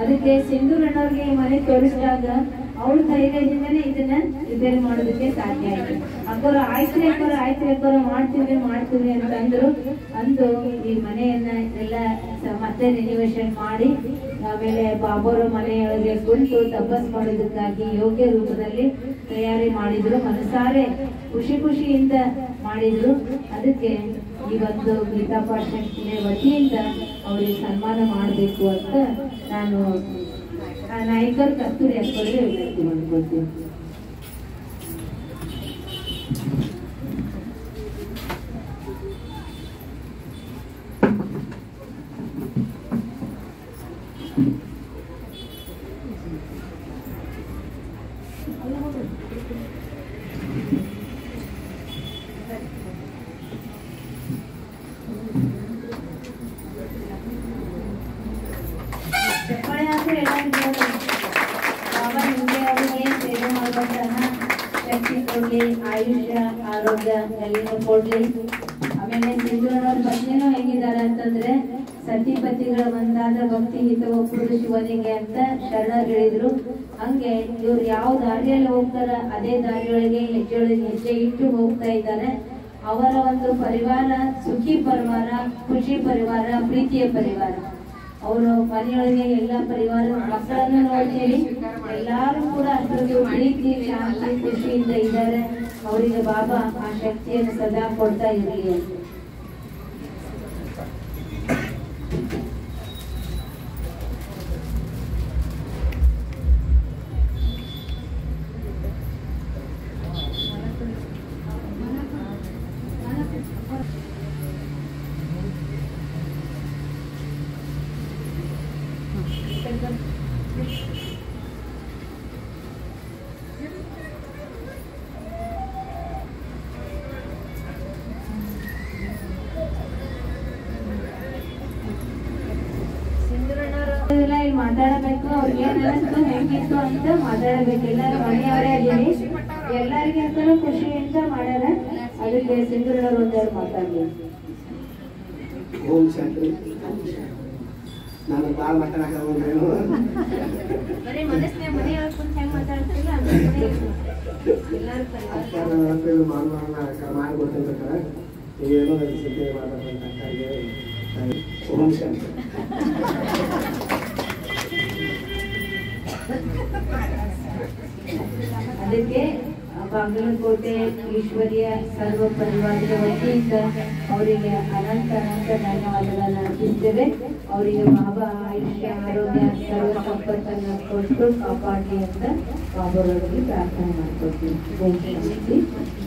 ಅದಕ್ಕೆ ಸಿಂಧೂರಣ್ಣವ್ರಿಗೆ ಮನೆ ತೋರಿಸಿದಾಗ ಅವ್ರ ಧೈರ್ಯದಿಂದನೇ ಇದನ್ನ ರಿಪೇರಿ ಮಾಡೋದಕ್ಕೆ ಸಾಧ್ಯ ಆಯ್ತು. ಅಕ್ಕೋರು ಆಯ್ತು ಮಾಡ್ತೀವಿ ಅಂತಂದ್ರು. ಅಂದು ಈ ಮನೆಯನ್ನ ಎಲ್ಲ ಮತ್ತೆ ರಿನಿವೇಶನ್ ಮಾಡಿ ಆಮೇಲೆ ಬಾಬೋರ ಮನೆಯೊಳಗೆ ಕುಂತು ತಪಸ್ ಮಾಡೋದಕ್ಕಾಗಿ ಯೋಗ್ಯ ರೂಪದಲ್ಲಿ ತಯಾರಿ ಮಾಡಿದ್ರು. ಮನಸಾರೆ ಖುಷಿಯಿಂದ ಮಾಡಿದ್ರು. ಅದಕ್ಕೆ ಈ ಒಂದು ಗೀತಾ ಪಾಠಶಾಲೆ ವತಿಯಿಂದ ಅವರಿಗೆ ಸನ್ಮಾನ ಮಾಡಬೇಕು ಅಂತ ನಾನು ನಾಯಕರು ಕಸ್ತೂರಿ ಅಕ್ಕರಿಗೆ ವಿನಂತಿ ಮಾಡ್ಕೊಳ್ತೀನಿ. ಶಕ್ತಿ ಕೊಡ್ಲಿ, ಆಯುಷ್ಯ ಆರೋಗ್ಯ ಎಲ್ಲನೂ ಕೊಡ್ಲಿ. ಆಮೇಲೆ ಸಿಂಧೂರವ್ರ ಪತ್ನಿನೂ ಹೆಂಗಿದ್ದಾರೆ ಅಂತಂದ್ರೆ ಸತಿಪತಿಗಳ ಒಂದಾದ ಭಕ್ತಿ ಹಿತ ಒಪ್ಪುದು ಶಿವನಿಗೆ ಅಂತ ಶರಣರು ಹೇಳಿದ್ರು. ಹಂಗೆ ಇವ್ರು ಯಾವ ದಾರಿಯಲ್ಲಿ ಹೋಗ್ತಾರ ಅದೇ ದಾರಿಯೊಳಗೆ ಹೆಜ್ಜೆ ಇಟ್ಟು ಹೋಗ್ತಾ ಇದ್ದಾರೆ. ಅವರ ಒಂದು ಪರಿವಾರ ಸುಖಿ ಪರಿವಾರ, ಖುಷಿ ಪರಿವಾರ, ಪ್ರೀತಿಯ ಪರಿವಾರ. ಅವರು ಮನೆಯೊಳಗೆ ಎಲ್ಲ ಪರಿವಾರ ಮಕ್ಕಳನ್ನು ನೋಡ್ತೀವಿ, ಎಲ್ಲಾರು ಕೂಡ ಅಷ್ಟೊಂದು ಪ್ರೀತಿ ಶಾಂತಿ ಖುಷಿಯಿಂದ ಇದ್ದಾರೆ. ಅವರಿಗೆ ಬಾಬಾ ಆ ಶಕ್ತಿಯನ್ನು ಸದಾ ಕೊಡ್ತಾ ಇರಲಿ ಅಂತ. ಮಾತಾಡಬೇಕು, ಅವ್ರಿಗೆ ಏನಿತ್ತು ಹೆಂಗಿತ್ತು ಅಂತ ಮಾತಾಡಬೇಕು. ಎಲ್ಲರೂ ಮನೆಯವರೇ ಅದೀನಿ, ಎಲ್ಲರಿಗಿಂತಲೂ ಖುಷಿಯಿಂದ ಮಾಡ್ಯಾರ. ಅದಕ್ಕೆ ಸಿಂಧೂರಣ್ಣವ್ರು ಒಂದೆರಡು ಮಾತಾಡ್ಲಿ. ಓಂ ಶಾಂತಿ. ನಾನು ಬಾಳ ಮಾತಾಡೋದು ಮಾಡ್ಕೊಡ್ತಿರ್ತಾರೆ. ಏನೋ ಸಿದ್ಧಿ ಮಾತಾಡ್ತಾರೆ. ಓಂ ಶಾಂತಿ. ಅದಕ್ಕೆ ಬಾಗಲಕೋಟೆ ಈಶ್ವರಿಯ ಸರ್ವ ಪರಿವಾರದ ವತಿಯಿಂದ ಅವರಿಗೆ ಅನಂತ ಧನ್ಯವಾದಗಳನ್ನು ಅರ್ಪಿಸ್ತೇವೆ. ಅವರಿಗೆ ಬಾಬಾ ಆಯುಷ್ಯ ಆರೋಗ್ಯ ಸರ್ವ ಸಂಪತ್ತನ್ನು ಕೊಟ್ಟು ಕಾಪಾಡಲಿ ಅಂತ ಬಾಬಾರವರಿಗೆ ಪ್ರಾರ್ಥನೆ ಮಾಡ್ಕೊಳ್ತೀವಿ. ಓಂ ಶಾಂತಿ.